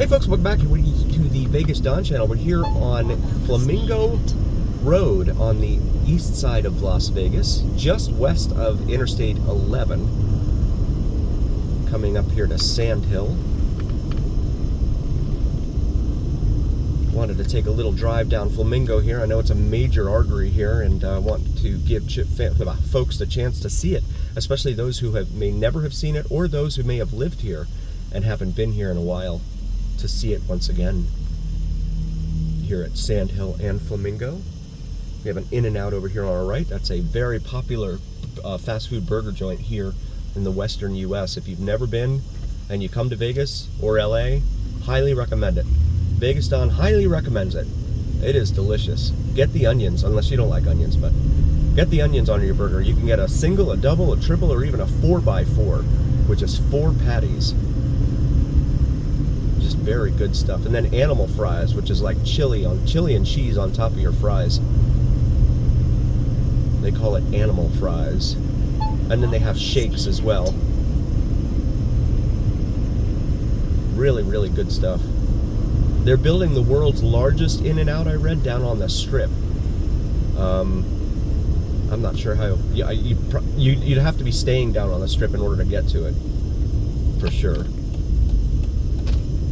Hey folks, welcome back to the Vegas Dawn Channel. We're here on Flamingo Road on the east side of Las Vegas, just west of Interstate 11, coming up here to Sand Hill. Wanted to take a little drive down Flamingo here. I know it's a major artery here, and I want to give folks a chance to see it, especially those who may never have seen it, or those who may have lived here and haven't been here in a while, to see it once again here at Sand Hill and Flamingo. We have an In-N-Out over here on our right. That's a very popular fast food burger joint here in the western US. If you've never been and you come to Vegas or LA, highly recommend it. Vegas Dawn highly recommends it. It is delicious. Get the onions, unless you don't like onions, but get the onions on your burger. You can get a single, a double, a triple, or even a 4x4, which is 4 patties. Just very good stuff. And then animal fries, which is like chili and cheese on top of your fries. They call it animal fries. And then they have shakes as well. Really, really good stuff. They're building the world's largest In-N-Out, I read, down on the Strip. I'm not sure how. Yeah, you'd have to be staying down on the Strip in order to get to it, for sure.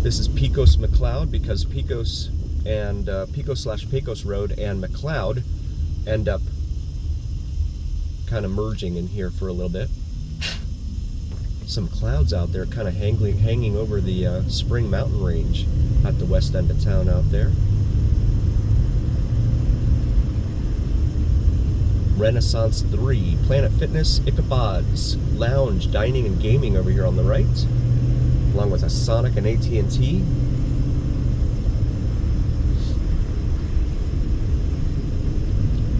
This is Pecos McLeod, because Pecos and Pecos/Pecos Road and McLeod end up kind of merging in here for a little bit. Some clouds out there kind of hanging over the Spring Mountain Range at the west end of town out there. Renaissance 3, Planet Fitness, Ichabod's Lounge, Dining and Gaming over here on the right, along with a Sonic and AT&T.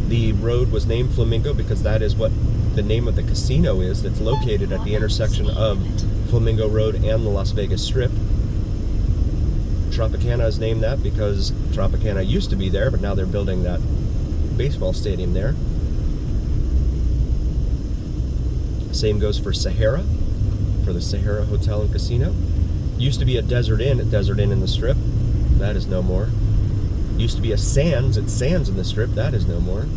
The road was named Flamingo because that is what the name of the casino is that's located at the intersection of Flamingo Road and the Las Vegas Strip. Tropicana is named that because Tropicana used to be there, but now they're building that baseball stadium there. Same goes for Sahara, for the Sahara Hotel and Casino. Used to be a Desert Inn at Desert Inn in the Strip. That is no more. Used to be a Sands at Sands in the Strip. That is no more.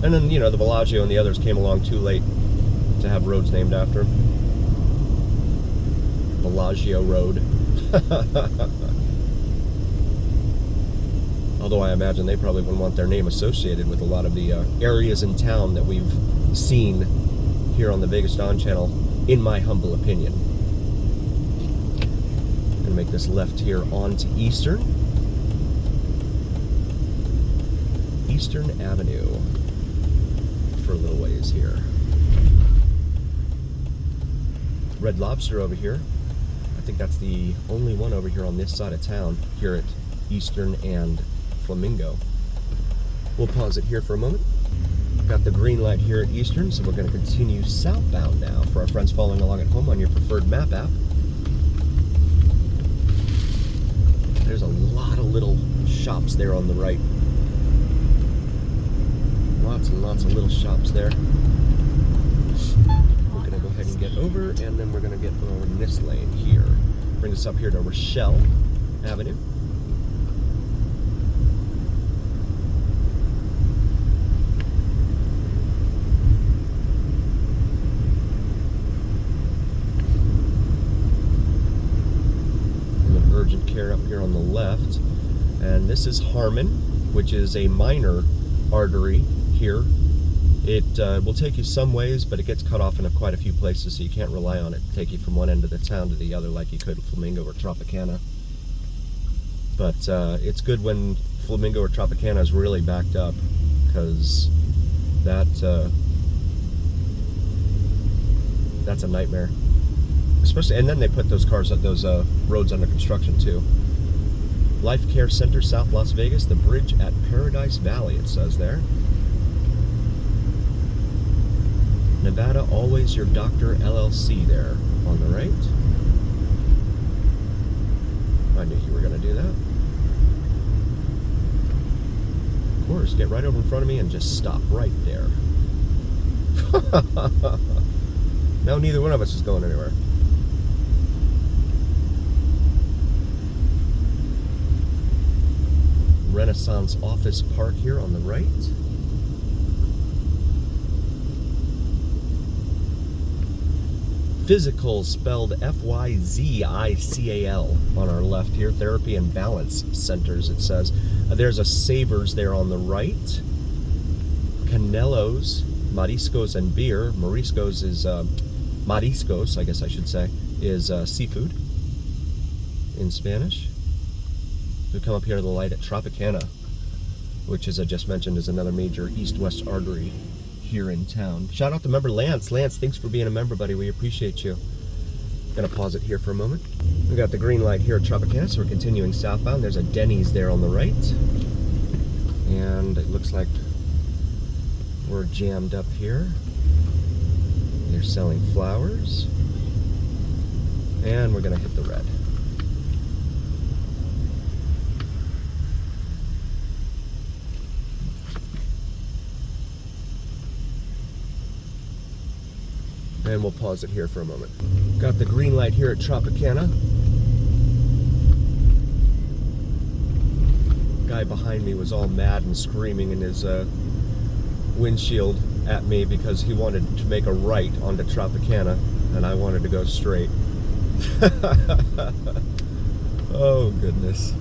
And then, the Bellagio and the others came along too late to have roads named after. Bellagio Road. Although I imagine they probably wouldn't want their name associated with a lot of the areas in town that we've seen here on the Vegas Dawn Channel, in my humble opinion. I'm gonna make this left here onto Eastern Avenue for a little ways here. Red Lobster over here. I think that's the only one over here on this side of town, here at Eastern and Flamingo. We'll pause it here for a moment. Got the green light here at Eastern, so we're going to continue southbound now for our friends following along at home on your preferred map app. There's a lot of little shops there on the right. Lots and lots of little shops there. We're going to go ahead and get over, and then we're going to get over in this lane here. Bring us up here to Rochelle Avenue. Urgent care up here on the left, and this is Harmon, which is a minor artery here. It will take you some ways, but it gets cut off in quite a few places, so you can't rely on it to take you from one end of the town to the other like you could in Flamingo or Tropicana. But it's good when Flamingo or Tropicana is really backed up, because that's a nightmare. Especially, and then they put those roads under construction too. Life Care Center, South Las Vegas, the bridge at Paradise Valley, it says there. Nevada, Always Your Doctor LLC there on the right. I knew you were going to do that. Of course, get right over in front of me and just stop right there. No, neither one of us is going anywhere. Renaissance Office Park here on the right. Physical, spelled F-Y-Z-I-C-A-L, on our left here. Therapy and Balance Centers, it says. There's a Savers there on the right. Canelos, Mariscos and Beer. Mariscos is, mariscos, I guess I should say, is seafood in Spanish. We come up here to the light at Tropicana, which, as I just mentioned, is another major east-west artery here in town. Shout out to member Lance. Lance, thanks for being a member, buddy. We appreciate you. Gonna pause it here for a moment. We got the green light here at Tropicana, so we're continuing southbound. There's a Denny's there on the right. And it looks like we're jammed up here. They're selling flowers. And we're gonna hit the red. And we'll pause it here for a moment. Got the green light here at Tropicana. Guy behind me was all mad and screaming in his windshield at me because he wanted to make a right onto Tropicana and I wanted to go straight. Oh goodness.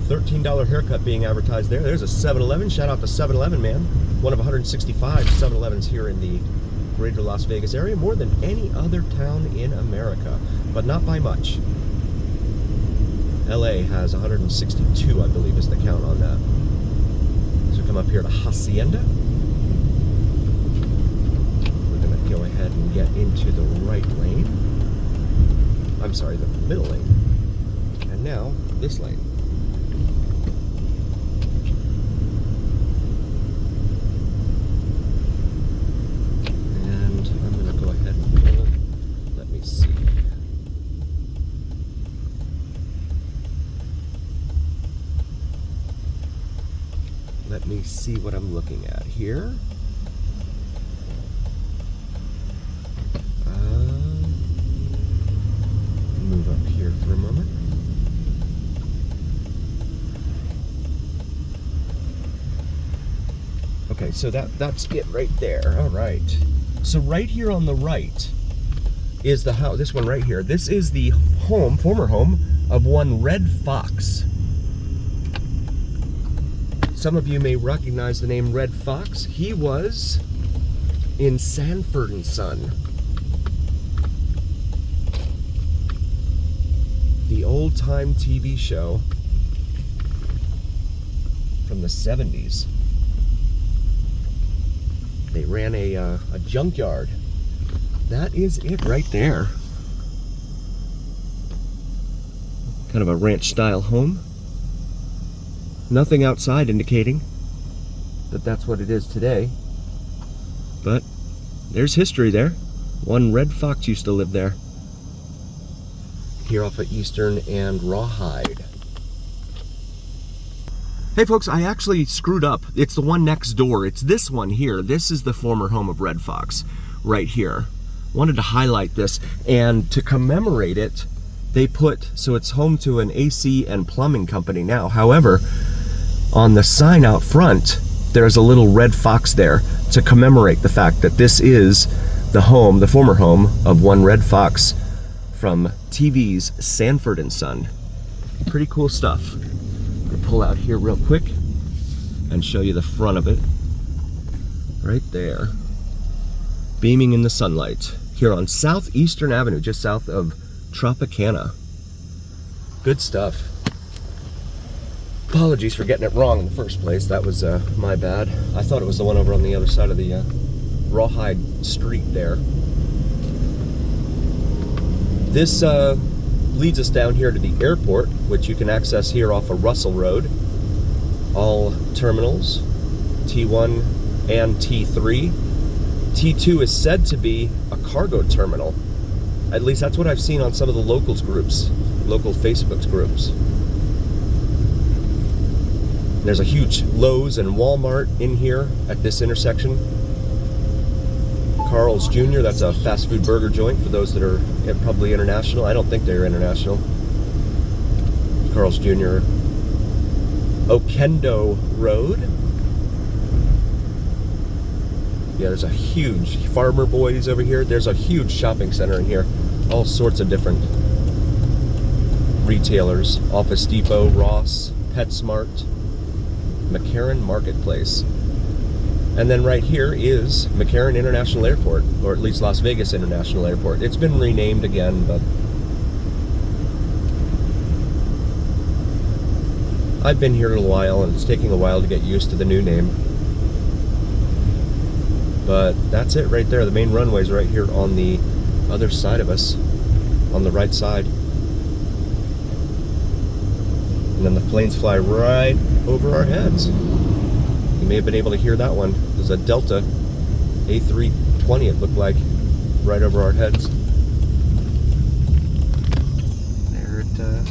$13 haircut being advertised there. There's a 7-Eleven. Shout out to 7-Eleven, man. One of 165 7-Elevens here in the greater Las Vegas area, more than any other town in America, but not by much. LA has 162, I believe, is the count on that. So come up here to Hacienda. We're gonna go ahead and get into the right lane. I'm sorry, the middle lane. And now, this lane. Let me see what I'm looking at here. Move up here for a moment. Okay, so that's it right there. All right. So right here on the right is the house. This one right here. This is the home, former home of one Red Foxx. Some of you may recognize the name Red Foxx. He was in Sanford and Son. The old-time TV show from the 70s. They ran a junkyard. That is it right there. Kind of a ranch-style home. Nothing outside indicating that that's what it is today. But there's history there. One Red Foxx used to live there. Here off of Eastern and Rawhide. Hey folks, I actually screwed up. It's the one next door. It's this one here. This is the former home of Red Foxx right here. Wanted to highlight this, and to commemorate it, they put, so it's home to an AC and plumbing company now. However, on the sign out front, there's a little Red Foxx there to commemorate the fact that this is the home, the former home of one Red Foxx from TV's Sanford and Son. Pretty cool stuff. I'm gonna pull out here real quick and show you the front of it. Right there. Beaming in the sunlight here on Southeastern Avenue, just south of Tropicana. Good stuff. Apologies for getting it wrong in the first place. That was my bad. I thought it was the one over on the other side of the Rawhide Street there. This leads us down here to the airport, which you can access here off of Russell Road. All terminals, T1 and T3. T2 is said to be a cargo terminal. At least that's what I've seen on some of the locals groups, local Facebook groups. There's a huge Lowe's and Walmart in here at this intersection. Carl's Jr., that's a fast food burger joint for those that are probably international. I don't think they're international. Carl's Jr. Okendo Road. Yeah, there's a huge Farmer Boys over here. There's a huge shopping center in here. All sorts of different retailers. Office Depot, Ross, PetSmart, McCarran Marketplace. And then right here is McCarran International Airport, or at least Las Vegas International Airport. It's been renamed again, but I've been here a while, and it's taking a while to get used to the new name. But that's it right there. The main runway's right here on the other side of us, on the right side. And then the planes fly right over our heads. You may have been able to hear that one. There's a Delta A320, it looked like, right over our heads.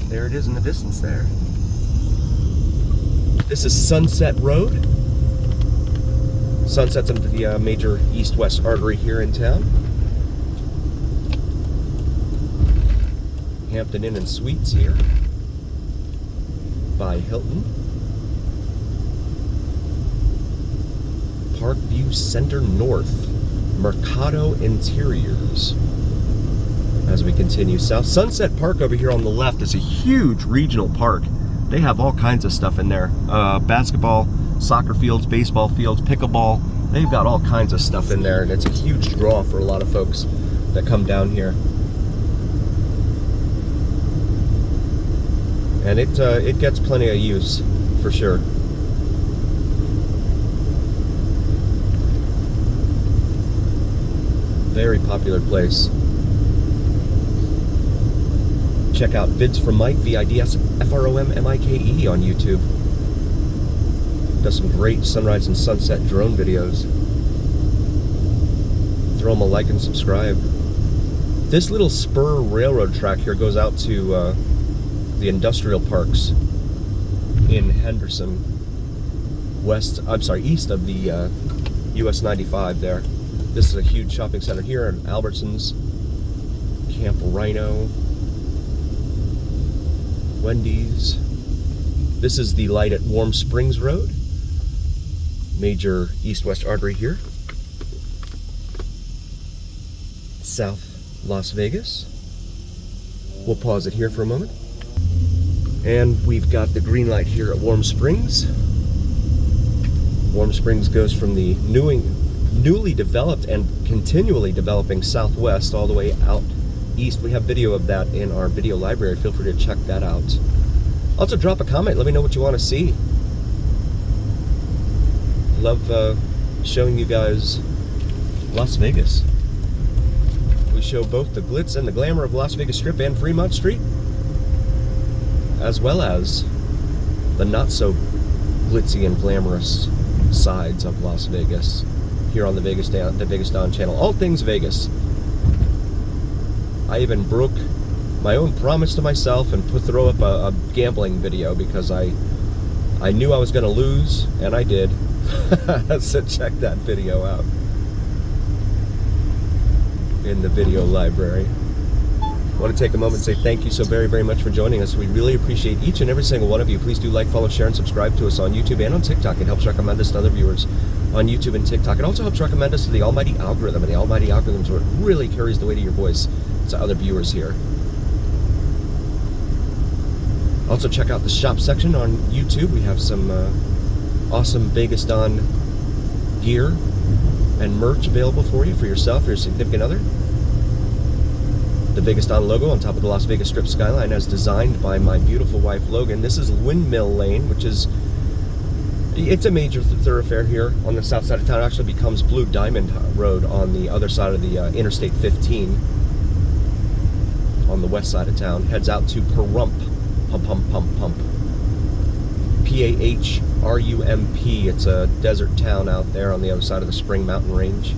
There it is in the distance there. This is Sunset Road. Sunset's into the major east-west artery here in town. Hampton Inn and Suites here by Hilton. Parkview Center North, Mercado Interiors. As we continue south, Sunset Park over here on the left is a huge regional park. They have all kinds of stuff in there. Basketball, soccer fields, baseball fields, pickleball. They've got all kinds of stuff in there, and it's a huge draw for a lot of folks that come down here. And it gets plenty of use, for sure. Very popular place. Check out Vids from Mike, VIDSFROMMIKE on YouTube. Does some great sunrise and sunset drone videos. Throw him a like and subscribe. This little spur railroad track here goes out to the industrial parks in Henderson, east of the US 95 there. This is a huge shopping center here in Albertsons, Camp Rhino, Wendy's. This is the light at Warm Springs Road, major east-west artery here. South Las Vegas. We'll pause it here for a moment. And we've got the green light here at Warm Springs. Warm Springs goes from the newly developed and continually developing southwest all the way out east. We have video of that in our video library. Feel free to check that out. Also drop a comment. Let me know what you want to see. Love showing you guys Las Vegas. We show both the glitz and the glamour of Las Vegas Strip and Fremont Street, as well as the not so glitzy and glamorous sides of Las Vegas here on the Vegas Don channel. All things Vegas. I even broke my own promise to myself and throw up a gambling video because I knew I was going to lose, and I did. So check that video out in the video library. I want to take a moment and say thank you so very, very much for joining us. We really appreciate each and every single one of you. Please do like, follow, share, and subscribe to us on YouTube and on TikTok. It helps recommend us to other viewers on YouTube and TikTok. It also helps recommend us to the almighty algorithm, and the almighty algorithm is what really carries the weight of your voice to other viewers here. Also check out the shop section on YouTube. We have some awesome Vegas Don gear and merch available for you, for yourself or your significant other. The Vegas Don logo on top of the Las Vegas Strip skyline, as designed by my beautiful wife Logan. This is Windmill Lane, which is, it's a major thoroughfare here on the south side of town. It actually becomes Blue Diamond Road on the other side of the Interstate 15 on the west side of town. Heads out to Pahrump, Pump. P-A-H-R-U-M-P. It's a desert town out there on the other side of the Spring Mountain Range.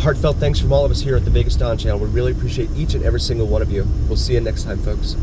Heartfelt thanks from all of us here at the Vegas Don channel. We really appreciate each and every single one of you. We'll see you next time, folks.